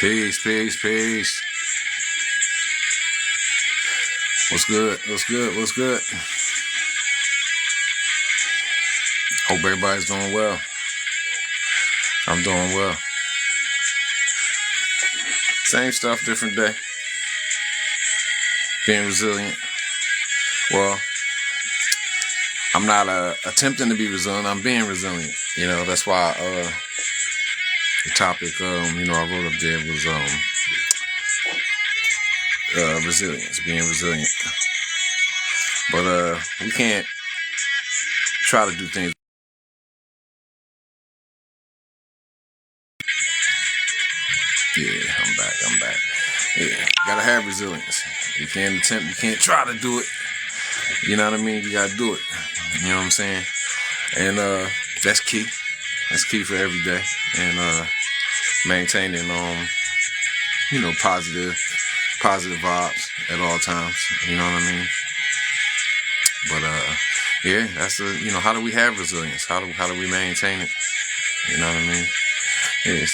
Peace, peace, peace. What's good? What's good? What's good? Hope everybody's doing well. I'm doing well. Same stuff, different day. Being resilient. Well, I'm not attempting to be resilient. I'm being resilient. You know, that's why the topic, I wrote up there was resilience, being resilient. But we can't try to do things. Yeah, I'm back. Yeah, gotta have resilience. You can't try to do it. You know what I mean? You gotta do it. You know what I'm saying? And that's key. That's key for every day. And maintaining positive vibes at all times. You know what I mean? But yeah, that's how do we have resilience? How do we maintain it? You know what I mean? Yeah,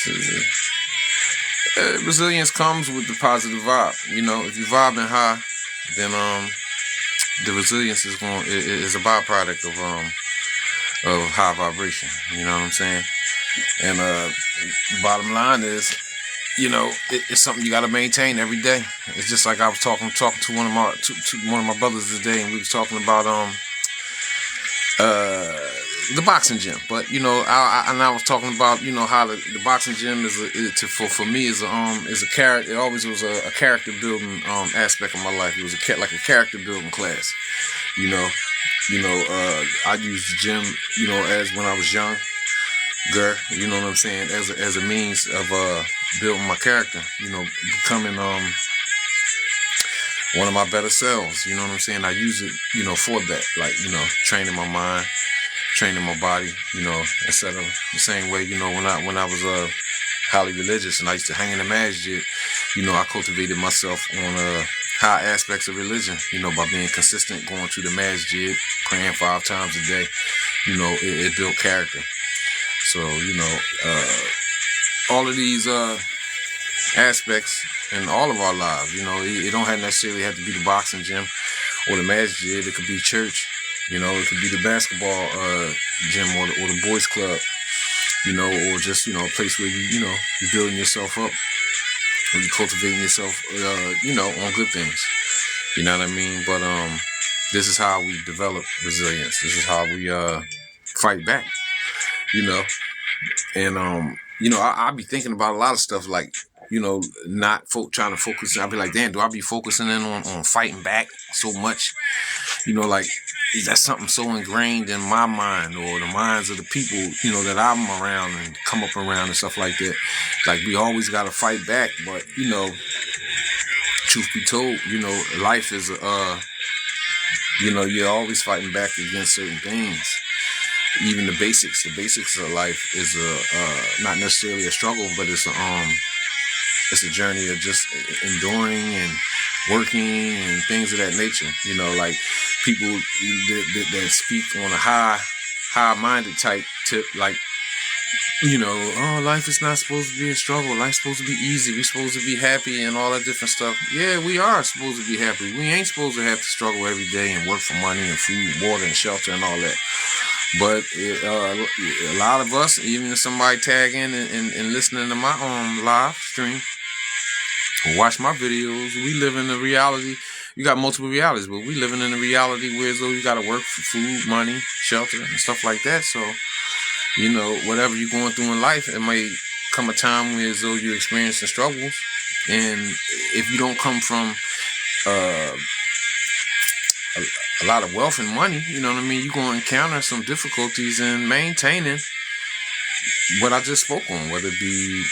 resilience comes with the positive vibe. You know, if you're vibing high, then the resilience is a byproduct of high vibration. You know what I'm saying? And bottom line is, it's something you got to maintain every day. It's just like I was talking to one of my brothers today, and we was talking about the boxing gym. But I was talking about how the boxing gym for me is a character. It always was a character building aspect of my life. It was like a character building class. I used the gym as when I was young. You know what I'm saying, as a means of building my character, becoming one of my better selves. You know what I'm saying? I use it, for that, like, training my mind, training my body, etc. The same way, when I was highly religious and I used to hang in the masjid, I cultivated myself on high aspects of religion, by being consistent, going to the masjid, praying 5 times a day. It built character. So, all of these aspects in all of our lives, it don't necessarily have to be the boxing gym or the masjid. It could be church, it could be the basketball gym or the boys club, or just, a place where you're building yourself up, or you're cultivating yourself, on good things. You know what I mean? But this is how we develop resilience. This is how we fight back. And I be thinking about a lot of stuff, like, not trying to focus. I'll be like, damn, do I be focusing in on fighting back so much? Like, is that something so ingrained in my mind or the minds of the people, that I'm around and come up around and stuff like that? Like, we always got to fight back. But, truth be told, life is, you're always fighting back against certain things. Even the basics of life is not necessarily a struggle, but it's a journey of just enduring and working and things of that nature. Like people that speak on a high-minded type tip, like, life is not supposed to be a struggle. Life's supposed to be easy. We're supposed to be happy and all that different stuff. Yeah, we are supposed to be happy. We ain't supposed to have to struggle every day and work for money and food, water, and shelter and all that. But a lot of us, even if somebody tag in and listening to my live stream, watch my videos, we live in a reality. You got multiple realities, but we living in a reality where as though you got to work for food, money, shelter, and stuff like that. So, whatever you're going through in life, it may come a time where as though you're experiencing struggles. And if you don't come from a lot of wealth and money, you're going to encounter some difficulties in maintaining what I just spoke on, whether it be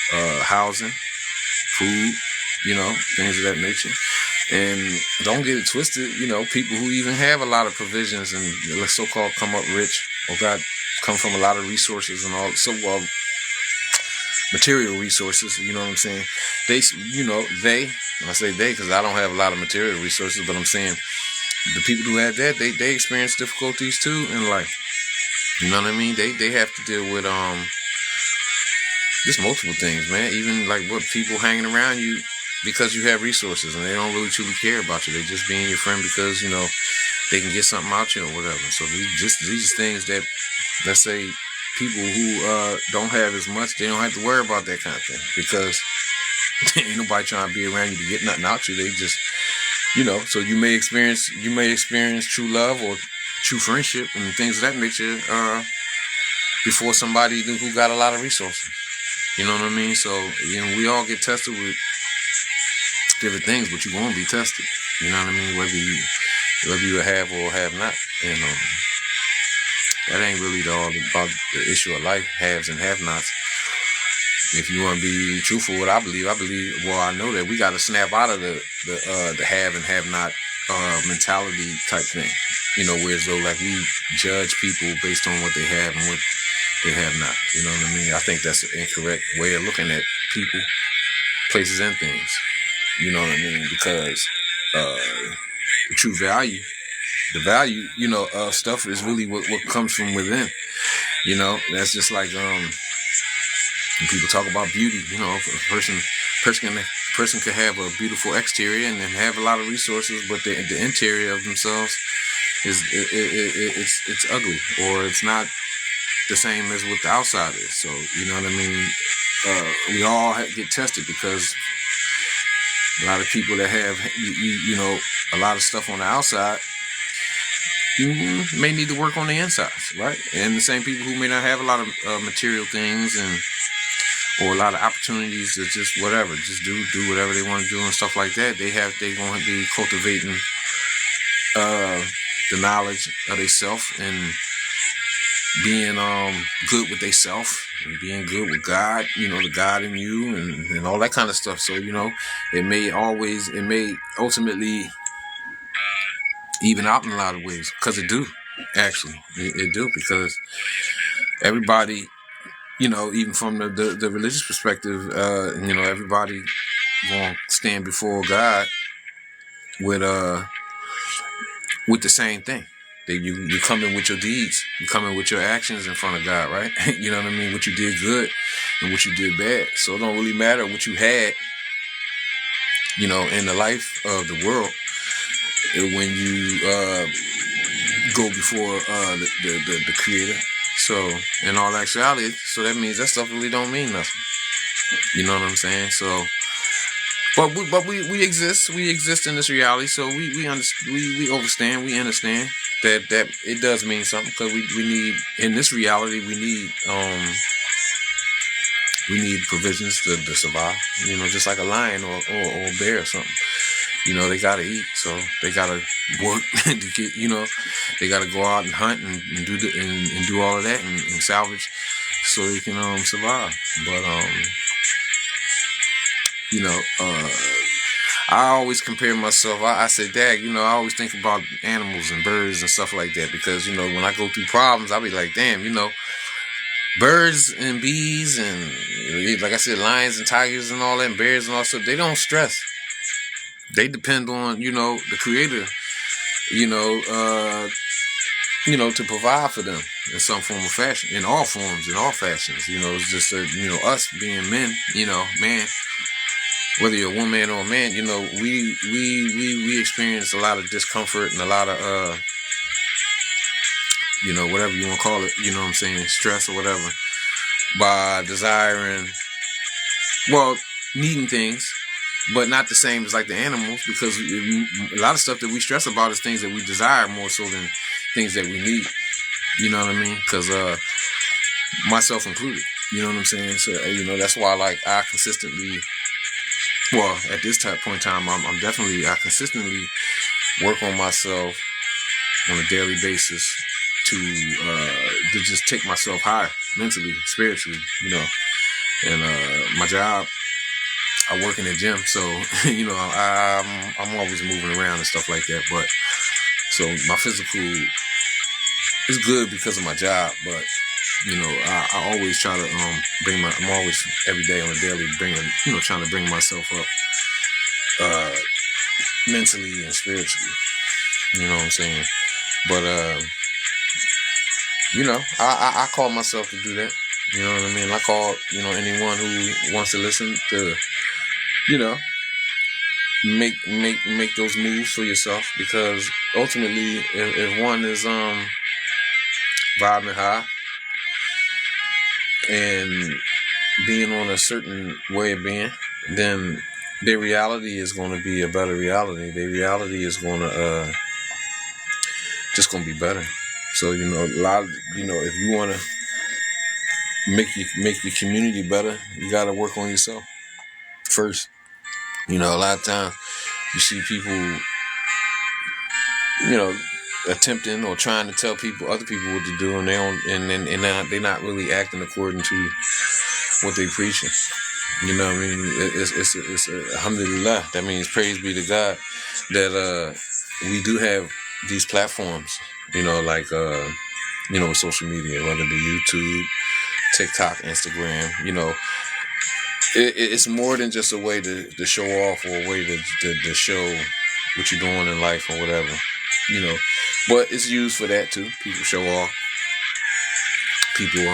housing, food, things of that nature. And don't get it twisted, people who even have a lot of provisions and so-called come up rich or come from a lot of resources and all, material resources, you know what I'm saying? I say they because I don't have a lot of material resources, but I'm saying the people who have that, they experience difficulties too in life. You know what I mean? They have to deal with just multiple things, man. Even like what people hanging around you because you have resources and they don't really truly care about you. They just being your friend because they can get something out you or whatever. So these things that, let's say, people who don't have as much, they don't have to worry about that kind of thing because ain't nobody trying to be around you to get nothing out you. They just, so you may experience true love or true friendship and things of that nature before somebody who got a lot of resources. You know what I mean? So we all get tested with different things, but you're gonna be tested. You know what I mean? Whether you have or have not. And that ain't really all about the issue of life, haves and have-nots. If you want to be truthful, what I believe, well, I know that we got to snap out of the have and have-not mentality type thing. Whereas though like we judge people based on what they have and what they have not. You know what I mean? I think that's an incorrect way of looking at people, places, and things. You know what I mean? Because the true value, of stuff is really what comes from within. That's just like when people talk about beauty. A person could have a beautiful exterior and then have a lot of resources, but the interior of themselves is it's ugly, or it's not the same as what the outside is. So you know what I mean? We all get tested because a lot of people that have a lot of stuff on the outside may need to work on the insides, right? And the same people who may not have a lot of material things or a lot of opportunities to just do whatever they want to do and stuff like that. They going to be cultivating the knowledge of themselves and being good with themselves and being good with God, the God in you and all that kind of stuff. So it may ultimately even out in a lot of ways, because it do actually it do, because everybody, even from the religious perspective, everybody gonna stand before God with the same thing. That you come in with your deeds, you come in with your actions in front of God, right? You know what I mean? What you did good and what you did bad. So it don't really matter what you had, in the life of the world, when you go before the Creator. So in all actuality, so that means that stuff really don't mean nothing. You know what I'm saying? So, but we exist in this reality. So we understand that it does mean something, because we need, in this reality, we need provisions to survive. Just like a lion or a bear or something. They gotta eat, so they gotta work to get. They gotta go out and hunt and do all of that and salvage, so they can survive. But I always compare myself. I say, Dad, I always think about animals and birds and stuff like that, because when I go through problems, I'll be like, damn, birds and bees and, like I said, lions and tigers and all that, and bears and all that stuff, they don't stress. They depend on, the Creator, to provide for them in some form or fashion, in all forms, in all fashions. It's just us being men, man, whether you're a woman or a man, we experience a lot of discomfort and a lot of, whatever you want to call it, stress or whatever, by needing things, but not the same as like the animals, because a lot of stuff that we stress about is things that we desire more so than things that we need. You know what I mean? Because myself included. You know what I'm saying? So that's why I consistently, at this point in time, I consistently work on myself on a daily basis to just take myself higher mentally, spiritually. And my job, I work in the gym, so I'm always moving around and stuff like that. But so my physical is good because of my job, but I always try to I'm always every day on a daily trying to bring myself up mentally and spiritually. You know what I'm saying? But I call myself to do that. You know what I mean? I call, anyone who wants to listen to, you know, make those moves for yourself, because ultimately, if one is vibing high and being on a certain way of being, then their reality is going to be a better reality. Their reality is going to just going to be better. So a lot of, if you want to make your community better, you got to work on yourself first. A lot of times you see people, attempting or trying to tell other people what to do, and they don't, and they're not really acting according to what they preaching. You know what I mean? It's alhamdulillah. That means praise be to God that we do have these platforms. Like with social media, whether it be YouTube, TikTok, Instagram. It's more than just a way to show off, or a way to show what you're doing in life or whatever. But it's used for that too. People show off. People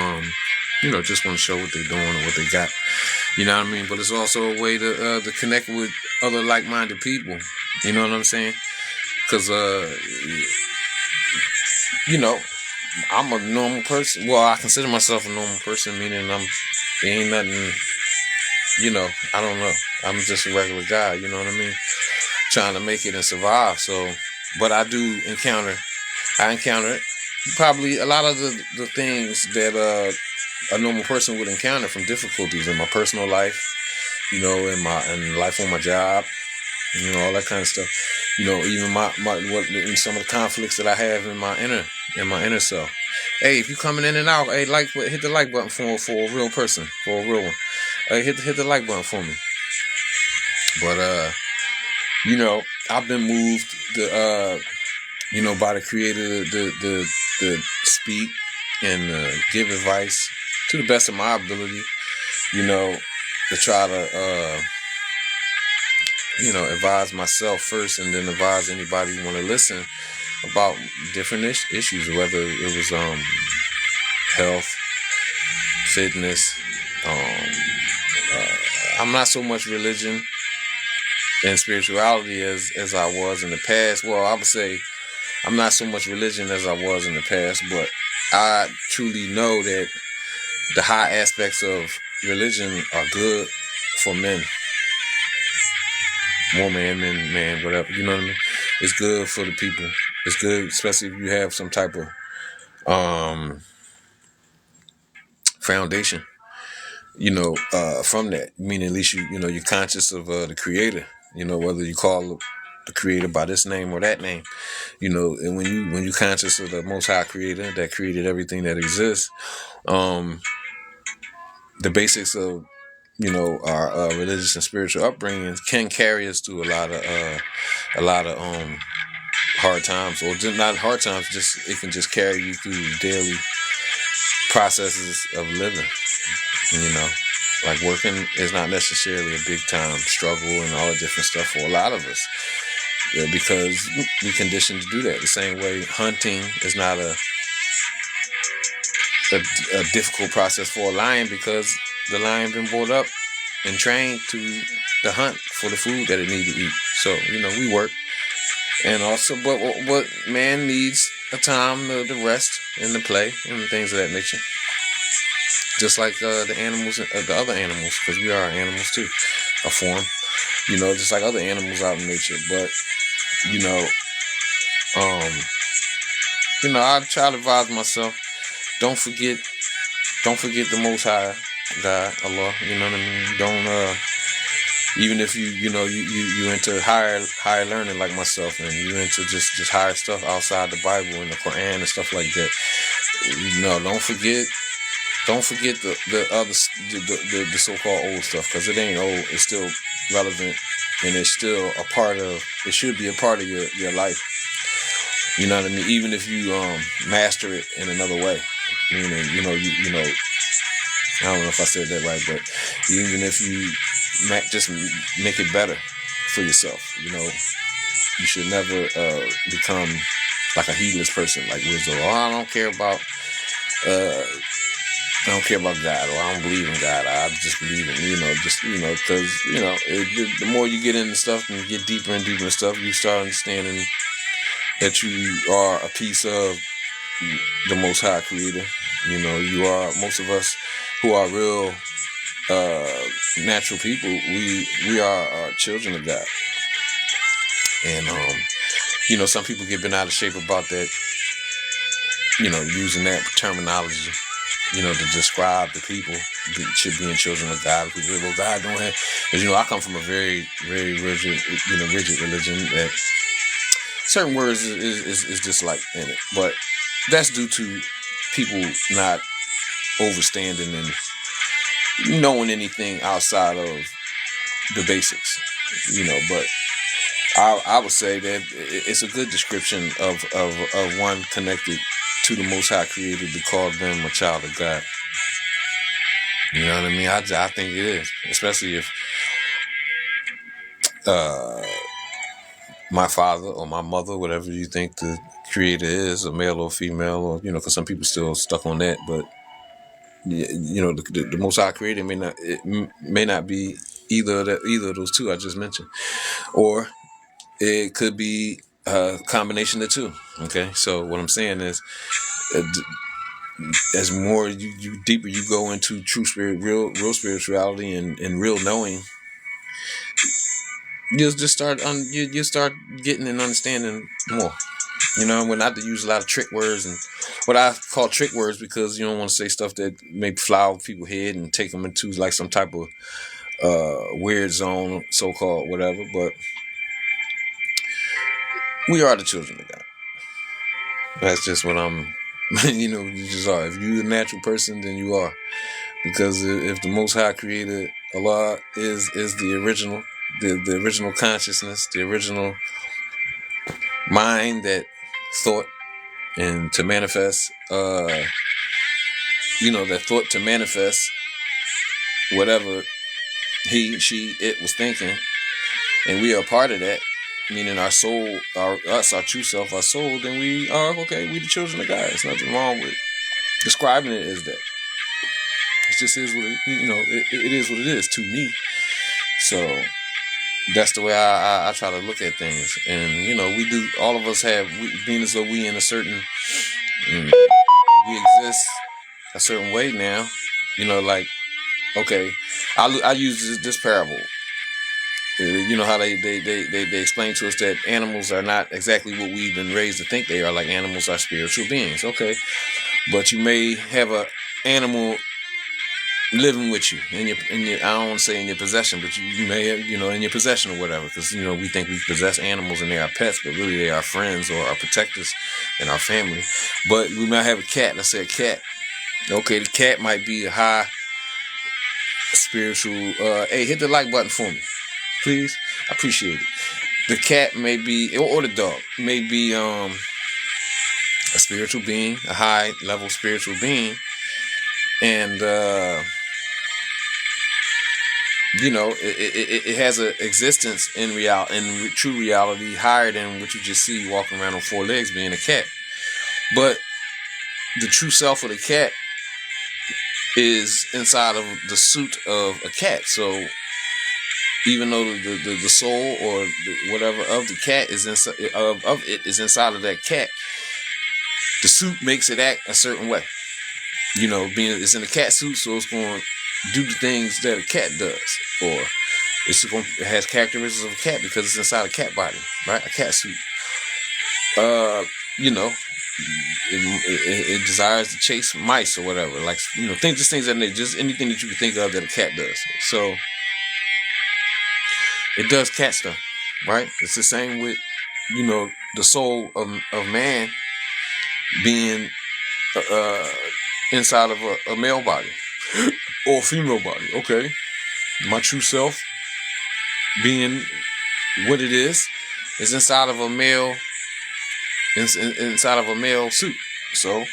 just want to show what they're doing or what they got. You know what I mean? But it's also a way to connect with other like-minded people. You know what I'm saying? Because I'm a normal person. Well, I consider myself a normal person, meaning there ain't nothing. I don't know. I'm just a regular guy. You know what I mean? Trying to make it and survive. So, but I encounter probably a lot of the things that a normal person would encounter, from difficulties in my personal life, in the life on my job, all that kind of stuff. Even in some of the conflicts that I have in my inner self. Hey, if you coming in and out, hey, hit the like button for a real person, for a real one. Hit the like button for me. But I've been moved by the Creator to speak and give advice to the best of my ability. To try to advise myself first, and then advise anybody who want to listen about different issues, whether it was health, fitness. I'm not so much religion and spirituality as I was in the past. Well, I would say I'm not so much religion as I was in the past, but I truly know that the high aspects of religion are good for men. Woman, man, whatever. You know what I mean? It's good for the people. It's good, especially if you have some type of foundation. From that. Meaning, at least you're conscious of the Creator. Whether you call the Creator by this name or that name. And when you conscious of the Most High Creator that created everything that exists, the basics of our religious and spiritual upbringing can carry us through a lot of hard times, or just not hard times. Just it can just carry you through daily processes of living. Like working is not necessarily a big time struggle and all the different stuff for a lot of us, because we conditioned to do that. The same way hunting is not a difficult process for a lion, because the lion been brought up and trained to hunt for the food that it need to eat. So we work, and also, but man needs a time to rest and to play and things of that nature. Just like the animals, the other animals, because we are animals too, a form. Just like other animals out in nature. But I try to advise myself. Don't forget the Most High God, Allah. You know what I mean? Don't even if you into higher learning like myself, and you into just higher stuff outside the Bible and the Quran and stuff like that. Don't forget the other the so-called old stuff, because it ain't old. It's still relevant, and it's still a part of. It should be a part of your life. You know what I mean? Even if you master it in another way, meaning I don't know if I said that right, but even if you just make it better for yourself, you should never become like a heedless person, like Rizzo. Oh, I don't care about I don't care about God, or I don't believe in God. I just believe in, because, the more you get into stuff and you get deeper and deeper into stuff, you start understanding that you are a piece of the Most High Creator. You are, most of us who are real natural people, we are children of God. And, some people get bent out of shape about that, using that terminology, to describe the people being children of God. People say, well, God don't have, because, I come from a very, very rigid religion that certain words is disliked in it. But that's due to people not overstanding and knowing anything outside of the basics, but I would say that it's a good description of one connected to the Most High Creator to call them a child of God. You know what I mean? I think it is, especially if my father or my mother, whatever you think the Creator is, a male or female, or because some people still stuck on that, but the Most High Creator may not be either of those two I just mentioned, or it could be a combination of the two. Okay, so what I'm saying is, as more you deeper you go into true spirit, real spirituality, and real knowing, you'll just start you start getting and understanding more. We're not to use a lot of trick words, and what I call trick words, because you don't want to say stuff that may fly over people's head and take them into like some type of weird zone, so-called whatever. But we are the children of God. That's just what I'm. You just are. If you're a natural person, then you are. Because if the Most High Creator, Allah, is the original, the original consciousness, the original mind that thought and to manifest, that thought to manifest whatever he, she, it was thinking, and we are part of that, meaning our soul, our true self, our soul, then we are, okay, we the children of God. There's nothing wrong with describing it as that. It just is what it is what it is to me. So that's the way I try to look at things. And we do, all of us have, being as though we in a certain, we exist a certain way now. Like, okay, I use this parable. How they explain to us that animals are not exactly what we've been raised to think they are. Like, animals are spiritual beings. Okay, but you may have a animal living with you in your I don't want to say in your possession, but you may have, in your possession or whatever, because we think we possess animals and they are pets, but really they are friends or our protectors in our family. But we might have a cat. Let's say a cat. Okay, the cat might be a high spiritual. Hey, hit the like button for me, please. I appreciate it. The cat may be, or the dog may be a spiritual being, a high level spiritual being, and it has an existence in true reality higher than what you just see walking around on four legs being a cat. But the true self of the cat is inside of the suit of a cat. So even though the soul or whatever of the cat is inside of it is inside of that cat, the suit makes it act a certain way. Being it's in a cat suit, so it's going to do the things that a cat does, or it has characteristics of a cat because it's inside a cat body, right? A cat suit. It desires to chase mice or whatever, like things that just anything that you can think of that a cat does. So it does cat stuff, right? It's the same with the soul of man being inside of a male body or a female body. Okay, my true self being what it is inside of a male, inside of a male suit. So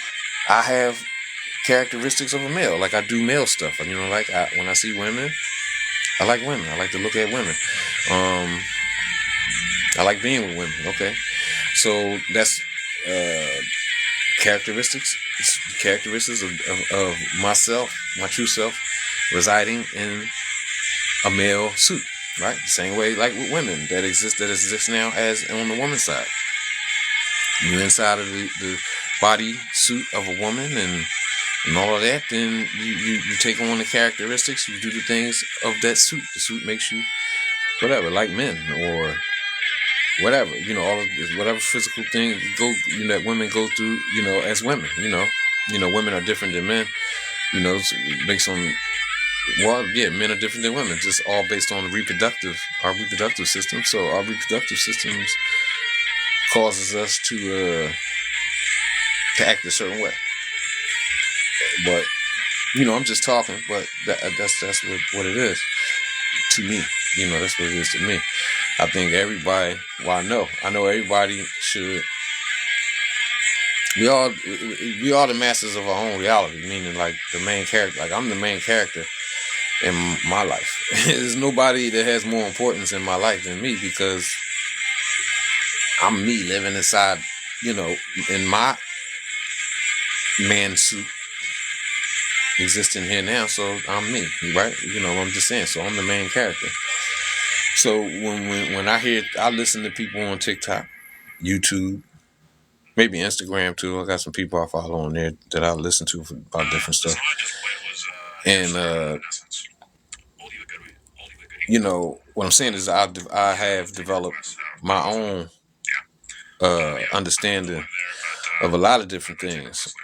I have characteristics of a male. Like, I do male stuff. When I see women, I like women. I like to look at women. I like being with women. Okay, so that's characteristics characteristics of myself, my true self, residing in a male suit, right? Same way like with women that exist now as on the woman's side. You inside of the body suit of a woman and all of that, then you take on the characteristics, you do the things of that suit. The suit makes you whatever, like men or whatever, all of this, whatever physical thing that women go through, as women, women are different than men, based on, men are different than women, just all based on our reproductive system. So our reproductive systems causes us to act a certain way. But I'm just talking, but that's what it is to me. That's what it is to me. I think everybody, I know everybody should. We are the masters of our own reality, meaning like the main character. Like I'm the main character in my life. There's nobody that has more importance in my life than me, because I'm me living inside, in my man suit, existing here now. So I'm me, right? I'm just saying. So I'm the main character. So when I listen to people on TikTok, YouTube, maybe Instagram too. I got some people I follow on there that I listen to about different stuff. And what I'm saying is I have developed my own understanding of a lot of different things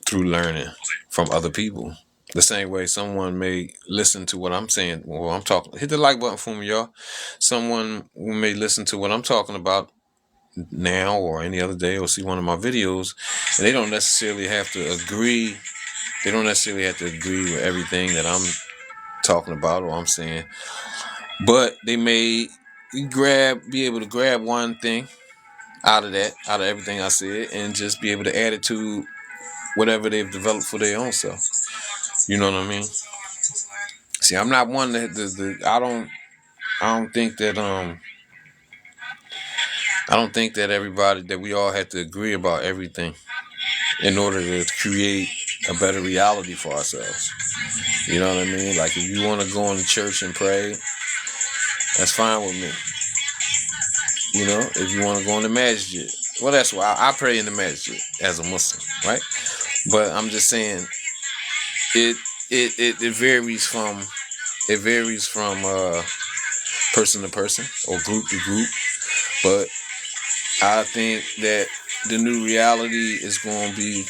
through learning from other people. The same way someone may listen to what I'm saying, or I'm talking. Hit the like button for me, y'all. Someone may listen to what I'm talking about now or any other day, or see one of my videos, and they don't necessarily have to agree. They don't necessarily have to agree with everything that I'm talking about or I'm saying, but they may be able to grab one thing out of everything I said, and just be able to add it to whatever they've developed for their own self. You know what I mean? See, I'm not one that I don't think that everybody, that we all have to agree about everything in order to create a better reality for ourselves. You know what I mean? Like, if you want to go into church and pray, that's fine with me. If you want to go in the masjid, well, that's why I pray in the masjid as a Muslim, right? But I'm just saying, it varies from person to person or group to group. But I think that the new reality is going to be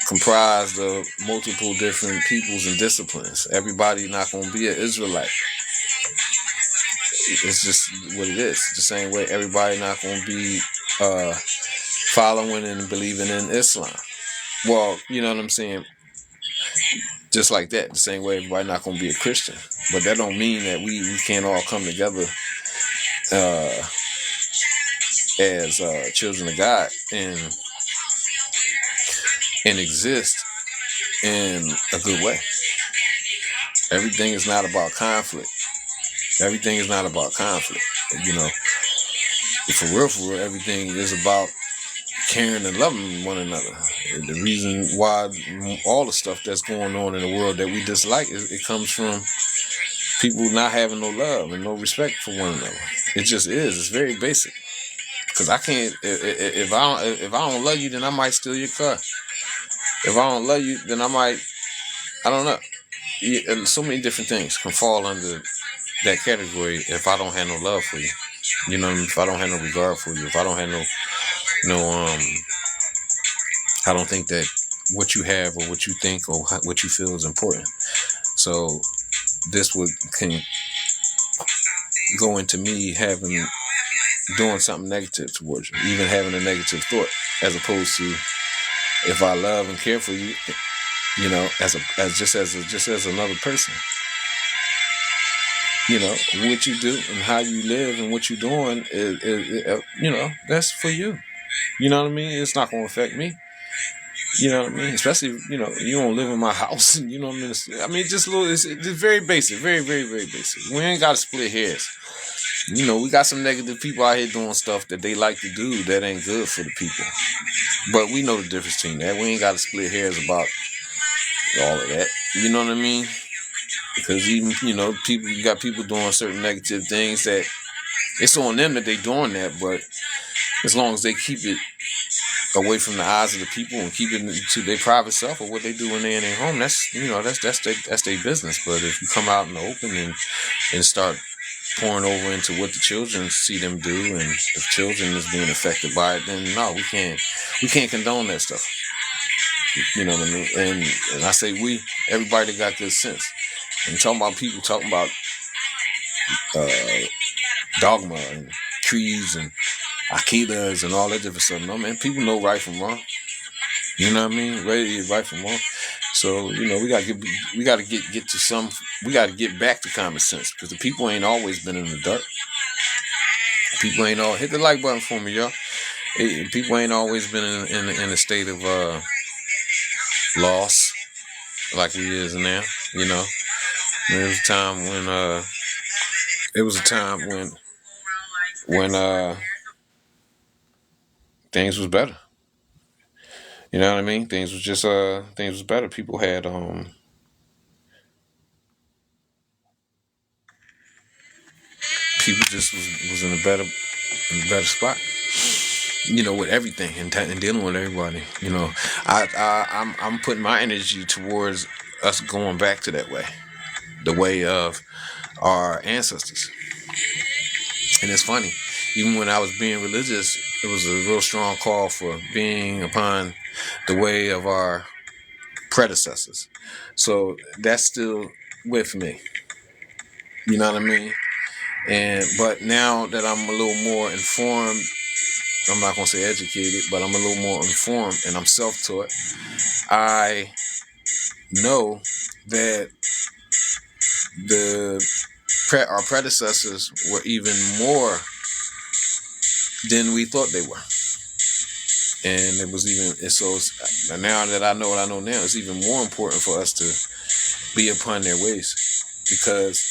comprised of multiple different peoples and disciplines. Everybody not going to be an Israelite. It's just what it is. The same way everybody not going to be following and believing in Islam. Well, you know what I'm saying? Just like that. The same way everybody not going to be a Christian. But that don't mean that we can't all come together as children of God and exist in a good way. Everything is not about conflict. Everything is not about conflict. For real, everything is about caring and loving one another. The reason why all the stuff that's going on in the world that we dislike it comes from people not having no love and no respect for one another. It just is. It's very basic. Because I can't. If I don't love you, then I might steal your car. If I don't love you, then I don't know. So many different things can fall under that category if I don't have no love for you. If I don't have no regard for you, if I don't have I don't think that what you have or what you think or what you feel is important. So this can go into me doing something negative towards you, even having a negative thought, as opposed to if I love and care for you, as just another person. What you do and how you live and what you're doing is that's for you. You know what I mean? It's not going to affect me. You know what I mean? Especially if, you don't live in my house. You know what I mean? It's just a little. It's very basic, very, very, very basic. We ain't got to split hairs. You know, we got some negative people out here doing stuff that they like to do that ain't good for the people. But we know the difference between that. We ain't got to split hairs about all of that. You know what I mean? Because even, you know, people, you got people doing certain negative things that it's on them that they doing that, but as long as they keep it away from the eyes of the people and keep it to their private self or what they do when they're in their home, that's, you know, that's their business. But if you come out in the open and start pouring over into what the children see them do, and if children is being affected by it, then no, we can't condone that stuff. You know what I mean? And I say we, everybody that got good sense. And talking about people talking about dogma and trees and Akitas and all that different stuff. No, man, people know right from wrong. You know what I mean? Right from wrong. So, you know, we gotta get back to common sense, because the people ain't always been in the dark. People ain't all hit the like button for me, y'all. People ain't always been in a state of loss like we is now. You know, there was a time when things was better. You know what I mean? Things was better. People had people just was in a better spot. You know, with everything and dealing with everybody. You know, I'm putting my energy towards us going back to that way, the way of our ancestors. And it's funny, even when I was being religious, it was a real strong call for being upon the way of our predecessors. So that's still with me. You know what I mean? But now that I'm a little more informed, I'm not gonna say educated, but I'm a little more informed and I'm self-taught. I know that our predecessors were even more than we thought they were. And it was now that I know what I know now, it's even more important for us to be upon their ways, because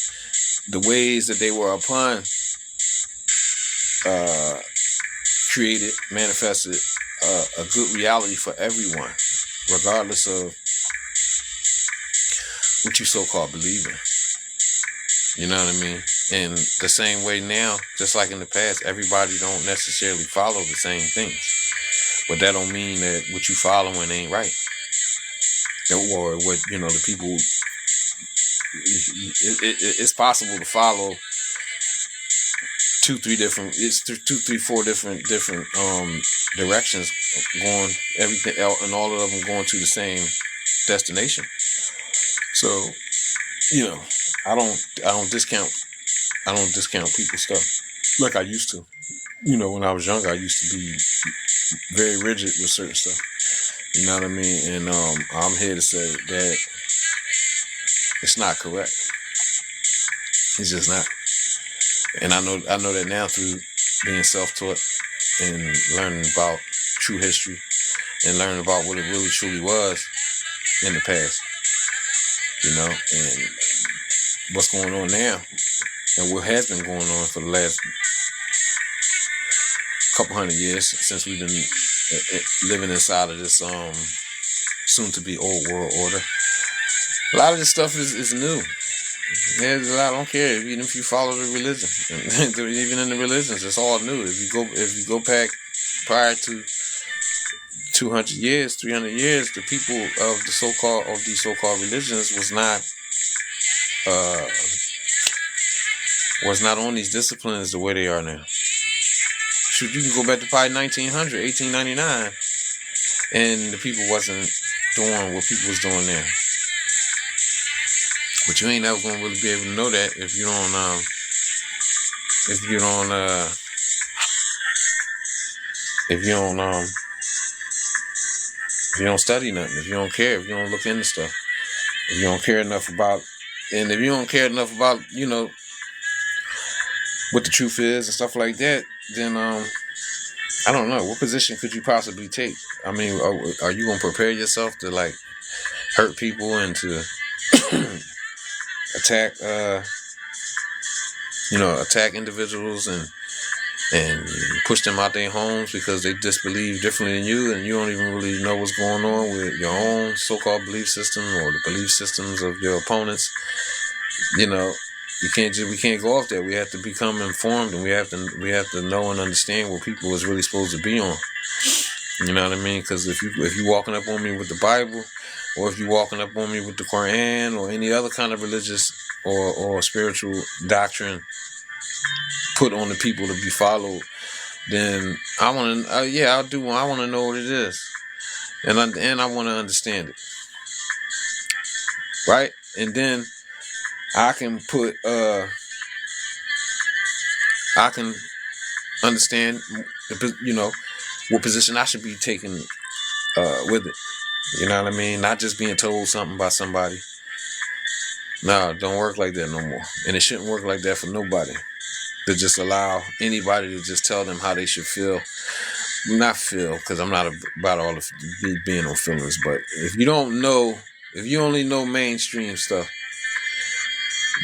the ways that they were upon manifested a good reality for everyone, regardless of what you so-called believe in. You know what I mean? And the same way now, just like in the past, everybody don't necessarily follow the same things. But that don't mean that what you following ain't right. Or what, you know, the people, it's possible to follow two, three, four different directions going everything else, and all of them going to the same destination. So, you know, I don't discount people's stuff like I used to. You know, when I was younger, I used to be very rigid with certain stuff. You know what I mean? And I'm here to say that it's not correct. It's just not. And I know that now through being self-taught and learning about true history and learning about what it really truly was in the past. You know, and what's going on now and what has been going on for the last couple hundred years since we've been living inside of this soon-to-be old world order. A lot of this stuff is new. There's a lot. I don't care even if you follow the religion. Even in the religions, it's all new. If you go back prior to 200 years, 300 years, the people of these so-called religions was not on these disciplines the way they are now. Shoot, you can go back to probably 1900, 1899, and the people wasn't doing what people was doing there. But you ain't never gonna really be able to know that if you don't study nothing, if you don't care, if you don't look into stuff, if you don't care enough about, you know, what the truth is and stuff like that, then I don't know, what position could you possibly take? I mean, are you gonna prepare yourself to like hurt people and to attack attack individuals and push them out their homes because they disbelieve differently than you, and you don't even really know what's going on with your own so-called belief system or the belief systems of your opponents. We can't go off there. We have to become informed, and we have to know and understand what people is really supposed to be on. You know what I mean? Because if you walking up on me with the Bible, or if you walking up on me with the Quran or any other kind of religious or spiritual doctrine put on the people to be followed, then I want to, I want to know what it is, and I want to understand it, right? And then I can I can understand, what position I should be taking with it. You know what I mean? Not just being told something by somebody. No, it don't work like that no more, and it shouldn't work like that for nobody. To just allow anybody to just tell them how they should feel. Not feel, because I'm not about all of being on feelings, but if you only know mainstream stuff,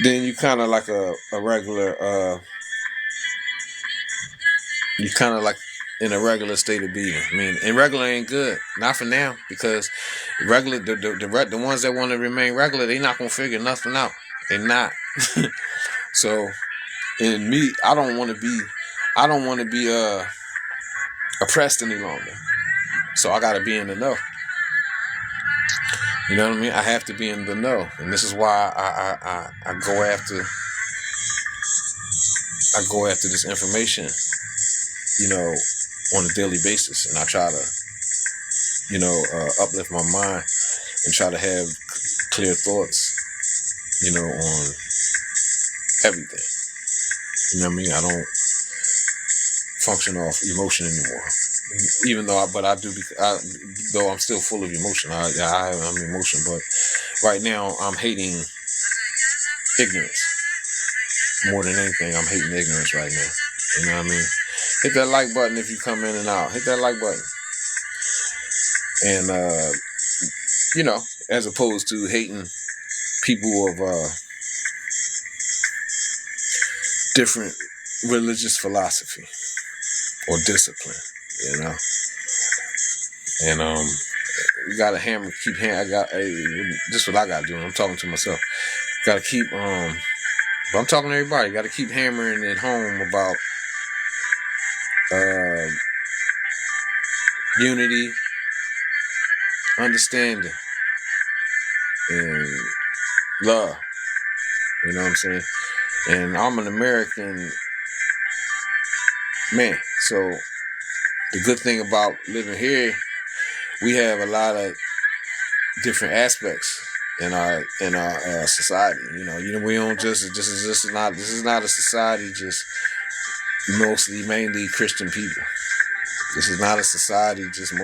then you kind of like a regular, you kind of like in a regular state of being. I mean, and regular ain't good, not for now, because regular, the ones that want to remain regular, they not gonna figure nothing out. They not. So, in me, I don't want to be oppressed any longer. So I gotta be in the know. You know what I mean? I have to be in the know, and this is why I go after this information, on a daily basis, and I try to, uplift my mind and try to have clear thoughts, on everything. You know what I mean? I don't function off emotion anymore. Even though, though I'm still full of emotion. I'm emotion, but right now I'm hating ignorance more than anything. I'm hating ignorance right now. You know what I mean? Hit that like button if you come in and out. Hit that like button, and as opposed to hating people of different religious philosophy or discipline, and you gotta keep this is what I gotta do. I'm talking to myself. Gotta keep but I'm talking to everybody. Gotta keep hammering it home about unity, understanding, and love. You know what I'm saying? And I'm an American man, so the good thing about living here, we have a lot of different aspects in our society. We don't just this is not a society just mainly Christian people. This is not a society just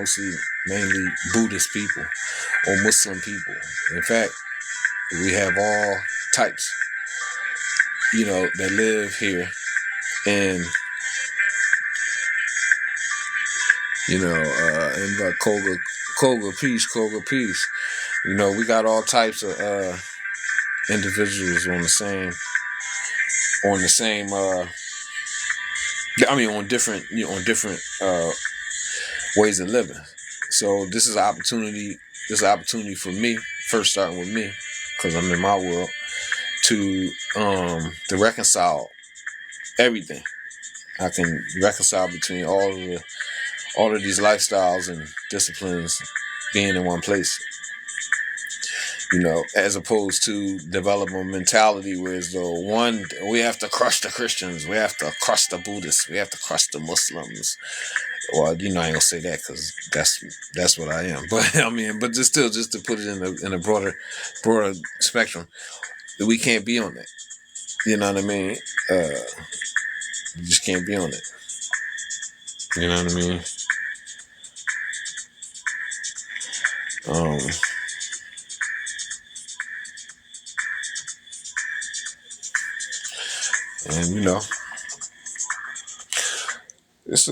mainly Buddhist people or Muslim people. In fact, we have all types, that live here, and and Koga peace. We got all types of individuals on different ways of living. So this is an opportunity. This is an opportunity for me, first starting with me, because I'm in my world, to reconcile everything. I can reconcile between all of these lifestyles and disciplines being in one place. As opposed to develop a mentality where as though we have to crush the Christians, we have to crush the Buddhists, we have to crush the Muslims. Well, I ain't gonna say that because that's what I am. But I mean, but just to put it in a broader spectrum, we can't be on that. You know what I mean? You just can't be on it. You know what I mean? And it's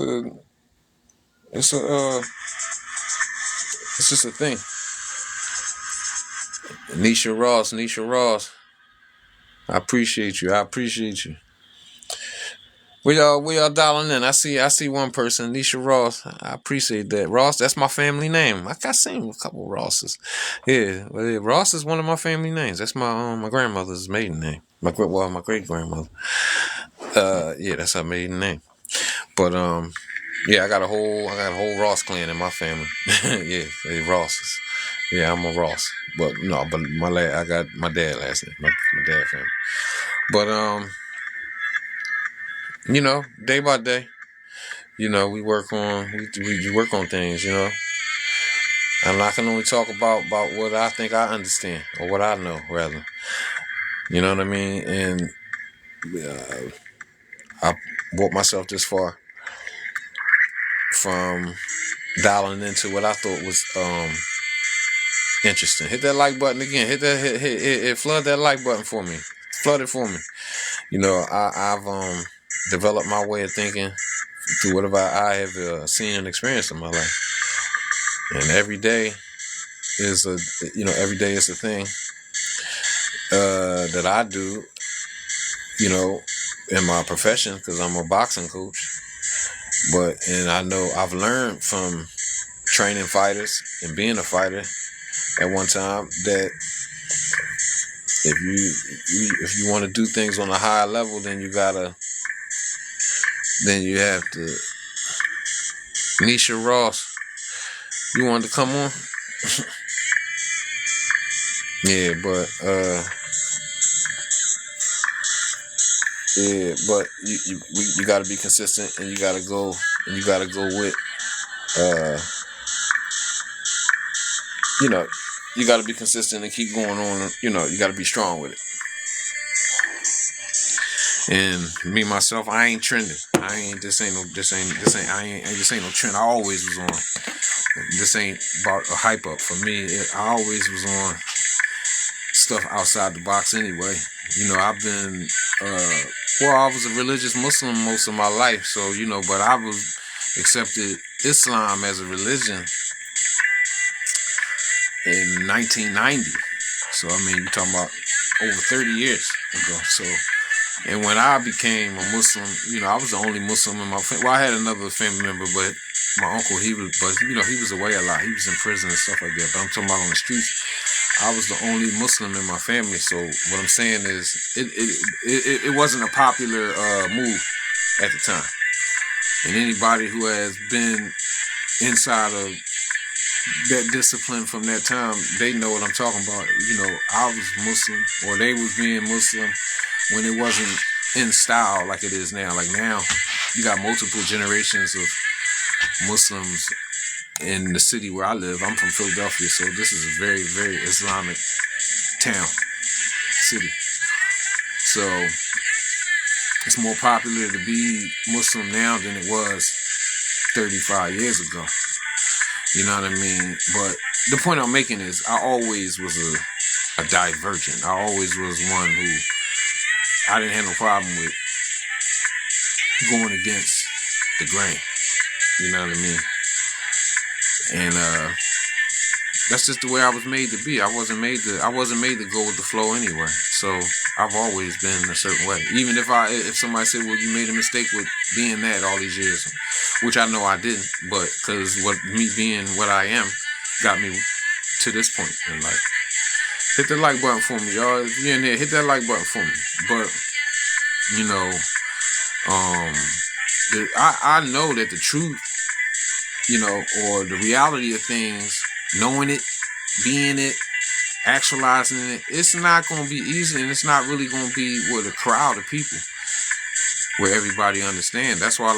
just a thing. Nisha Ross, I appreciate you. We are dialing in. I see one person, Nisha Ross. I appreciate that. Ross, that's my family name. I got seen a couple Rosses. Yeah, well, yeah, Ross is one of my family names. That's my grandmother's maiden name. My great grandmother. Yeah, that's her maiden name. But yeah, I got a whole Ross clan in my family. Yeah, they Rosses. Yeah, I'm a Ross. But no, but I got my dad last name. My dad family. But day by day, we work on things. And I can only talk about what I think I understand or what I know, rather. You know what I mean? And I brought myself this far from dialing into what I thought was interesting. Hit that like button again. Flood that like button for me. Flood it for me. I've developed my way of thinking through whatever I have seen and experienced in my life, and every day is a thing that I do. In my profession, because I'm a boxing coach. And I know I've learned from training fighters and being a fighter at one time that if you want to do things on a higher level, then you have to. Nisha Ross, you wanted to come on? Yeah, but you got to be consistent, and you got to go with you got to be consistent and keep going on. You got to be strong with it. And me myself, I ain't trending. This ain't no trend. I always was on. This ain't about a hype up for me. I always was on stuff outside the box anyway. I've been I was a religious Muslim most of my life, so but I was accepted Islam as a religion in 1990. So you're talking about over 30 years ago. So, and when I became a Muslim, I was the only Muslim in my family. Well, I had another family member, but my uncle, he was away a lot. He was in prison and stuff like that. But I'm talking about on the streets. I was the only Muslim in my family. So what I'm saying is, it wasn't a popular move at the time. And anybody who has been inside of that discipline from that time, they know what I'm talking about. I was Muslim, or they was being Muslim when it wasn't in style like it is now. Like now, you got multiple generations of Muslims in the city where I live. I'm from Philadelphia, so this is a very, very Islamic town, city. So it's more popular to be Muslim now than it was 35 years ago. You know what I mean? But the point I'm making is, I always was a divergent. I always was one who I didn't have no problem with going against the grain. You know what I mean? And that's just the way I was made to be. I wasn't made to go with the flow anyway. So I've always been a certain way. Even if somebody said, well, you made a mistake with being that all these years, which I know I didn't, but because me being what I am got me to this point in life. Hit the like button for me, y'all. If you're in there, hit that like button for me. But I know that the truth, or the reality of things, knowing it, being it, actualizing it, it's not going to be easy, and it's not really going to be with a crowd of people where everybody understands. That's why,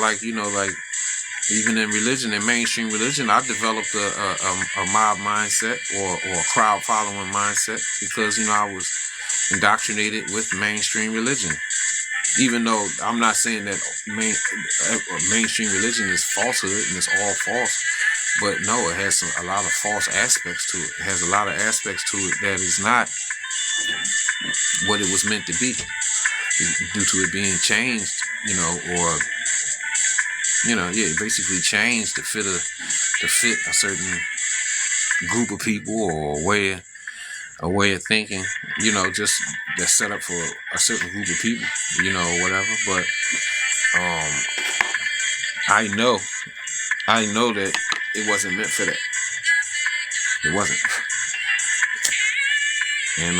even in religion, in mainstream religion, I developed a mob mindset or a crowd following mindset because, I was indoctrinated with mainstream religion. Even though I'm not saying that mainstream religion is falsehood and it's all false, but no, it has a lot of false aspects to it. It has a lot of aspects to it that is not what it was meant to be, due to it being changed, basically changed to fit a certain group of people, or a way of thinking, just that's set up for a certain group of people, whatever. But I know that it wasn't meant for that. It wasn't. And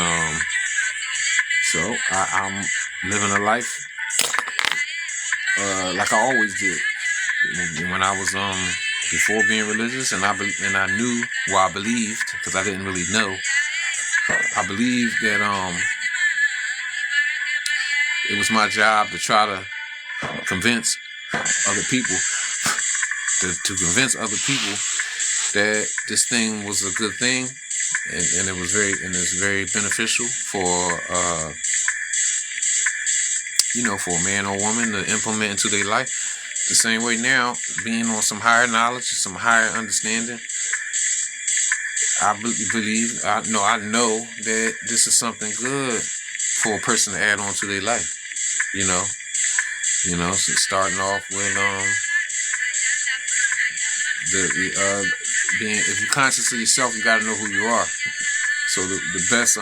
so I'm living a life like I always did. When I was before being religious, and I knew, well, I believed, because I didn't really know. I believed that it was my job to try to convince other people, to convince other people that this thing was a good thing, and it was very beneficial for for a man or woman to implement into their life. The same way now, being on some higher knowledge, some higher understanding, I believe, I know that this is something good for a person to add on to their life. So starting off with being, if you're conscious of yourself, you got to know who you are. So the best,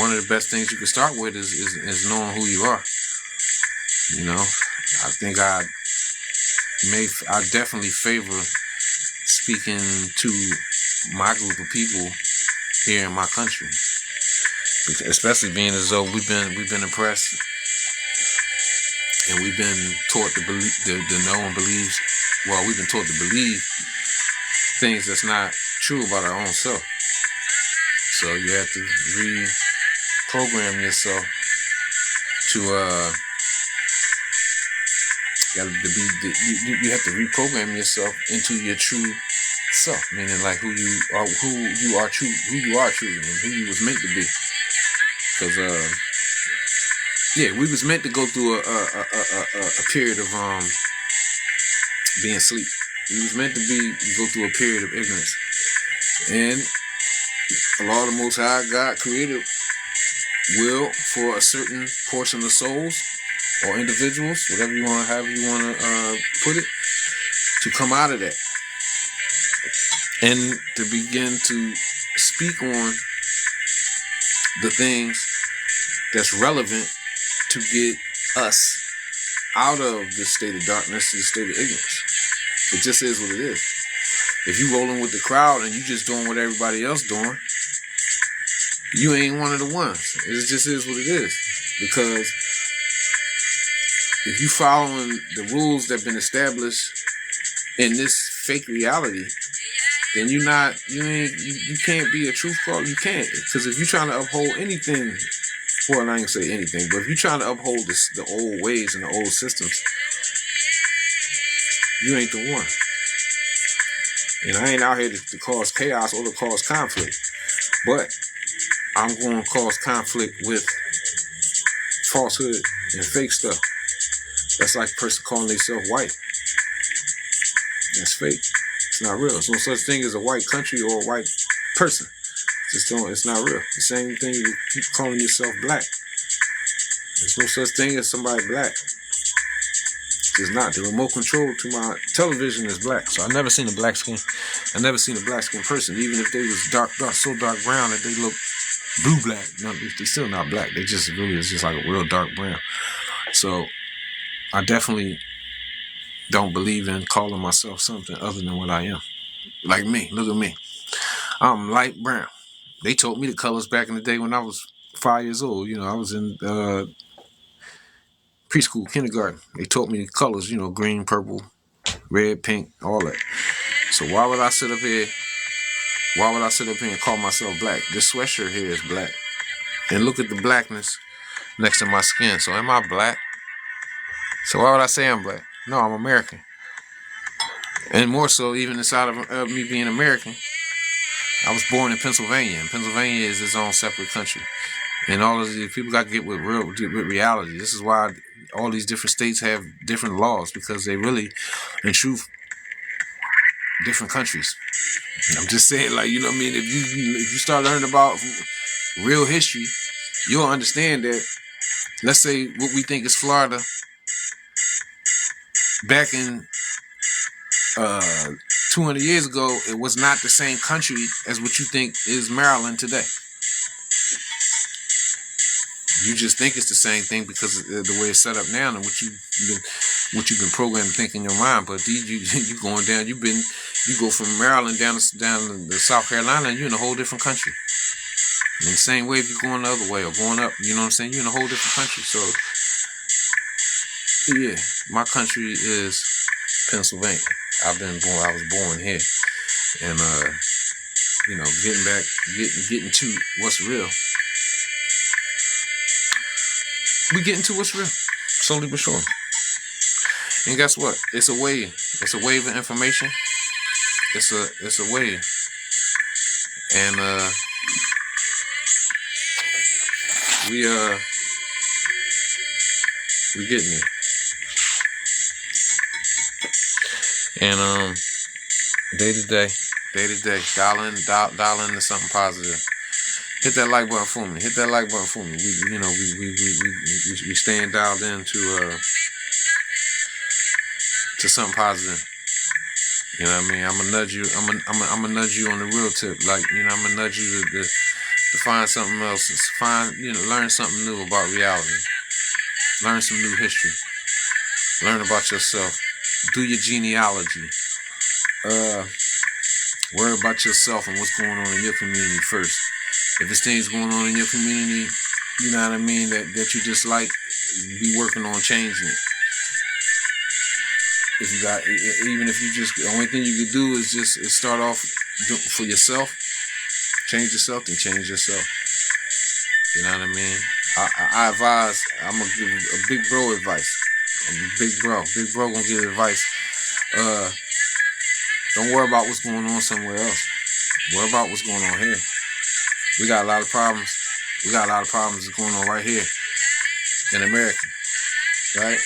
one of the best things you can start with is knowing who you are. I think I definitely favor speaking to my group of people here in my country, especially being as though we've been oppressed, and we've been taught to believe, to know and believe. Well, we've been taught to believe things that's not true about our own self. So you have to reprogram yourself to you have to reprogram yourself into your true self, meaning like who you are truly, and who you was meant to be. Because we was meant to go through a period of being asleep. We was meant to go through a period of ignorance, and Allah, the Most High God, created will for a certain portion of souls or individuals, however you want to put it, to come out of that and to begin to speak on the things that's relevant to get us out of this state of darkness to the state of ignorance. It just is what it is. If you rolling with the crowd and you just doing what everybody else doing, you ain't one of the ones. It just is what it is. Because if you following the rules that have been established in this fake reality, then you can't be a truth caller. You can't. Because if you're trying to uphold anything, well, I ain't gonna say anything, but if you're trying to uphold the old ways and the old systems, you ain't the one. And I ain't out here to cause chaos or to cause conflict, but I'm going to cause conflict with falsehood and fake stuff. That's like a person calling themselves white. That's fake. It's not real. There's no such thing as a white country or a white person. It's not real. The same thing you keep calling yourself black. There's no such thing as somebody black. It's not. The remote control to my television is black. So I never seen a black skin person, even if they was dark, so dark brown that they look blue black. No, they still not black. They just really is just like a real dark brown. So I definitely don't believe in calling myself something other than what I am. Like me. Look at me. I'm light brown. They told me the colors back in the day when I was 5 years old. I was in preschool, kindergarten. They taught me the colors, green, purple, red, pink, all that. So why would I sit up here and call myself black? This sweatshirt here is black. And look at the blackness next to my skin. So am I black? So why would I say I'm black? No, I'm American. And more so, even inside of me being American, I was born in Pennsylvania. And Pennsylvania is its own separate country. And all of these people got to get with reality. This is why all these different states have different laws, because they really, in truth, different countries. I'm just saying, like, you know what I mean? If you start learning about real history, you'll understand that, let's say what we think is Florida back in 200 years ago, it was not the same country as what you think is Maryland today. You just think it's the same thing because of the way it's set up now and what you've been programmed to think in your mind. But you going down. You go from Maryland down to South Carolina, and you're in a whole different country. In the same way, if you're going the other way or going up, you know what I'm saying? You're in a whole different country. So yeah, my country is Pennsylvania. I was born here, and getting to what's real. We getting to what's real, slowly but surely. And guess what? It's a wave. It's a wave of information. It's a wave, and we getting there. And day to day, dial into something positive. Hit that like button for me. We staying dialed in to something positive. You know what I mean? I'm gonna nudge you. I'm gonna nudge you on the real tip. Like, I'm gonna nudge you to find something else. Learn something new about reality. Learn some new history. Learn about yourself. Do your genealogy. Worry about yourself and what's going on in your community first. If there's things going on in your community, you know what I mean, that you dislike, be working on changing it. The only thing you can do is start off for yourself. Change yourself, then change yourself. You know what I mean? I advise, I'm going to give a big bro advice. Big bro gonna give advice. Don't worry about what's going on somewhere else. Worry about what's going on here. We got a lot of problems. That's going on right here in America, right?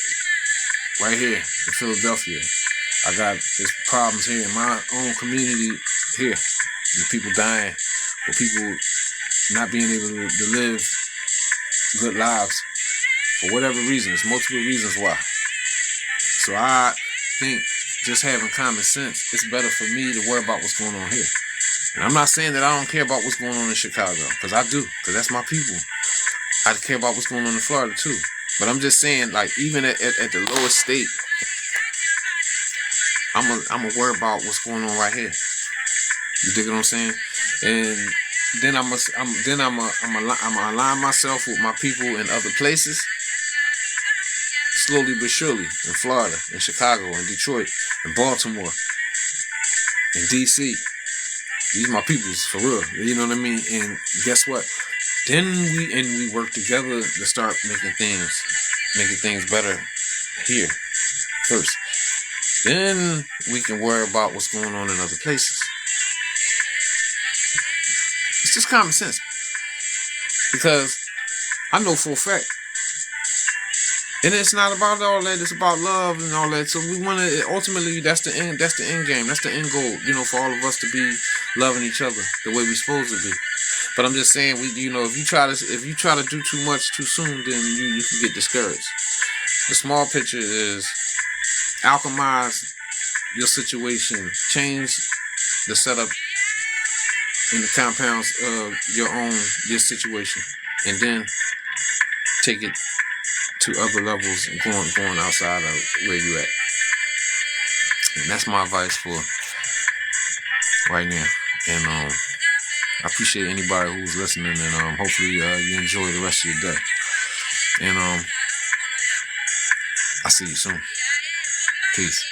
Right here in Philadelphia. I got there's problems here in my own community here, and people dying, or people not being able to live good lives for whatever reasons, multiple reasons why. So I think just having common sense, it's better for me to worry about what's going on here. And I'm not saying that I don't care about what's going on in Chicago, because I do, because that's my people. I care about what's going on in Florida too. But I'm just saying, like, even at the lowest state, I'm gonna worry about what's going on right here. You dig what I'm saying? And then I'm gonna align myself with my people in other places, slowly but surely, in Florida, in Chicago, in Detroit, in Baltimore, in DC. These are my peoples, for real. You know what I mean? And guess what? Then we work together to start making things better here first. Then we can worry about what's going on in other places. It's just common sense. Because I know for a fact. And it's not about all that. It's about love and all that. So we want to, ultimately, that's the end game. That's the end goal, for all of us to be loving each other the way we're supposed to be. But I'm just saying, if you try to do too much too soon, then you can get discouraged. The small picture is alchemize your situation, change the setup in the compounds of your situation, and then take it to other levels, going outside of where you at. And that's my advice for right now. And I appreciate anybody who's listening, and hopefully you enjoy the rest of your day. And I'll see you soon. Peace.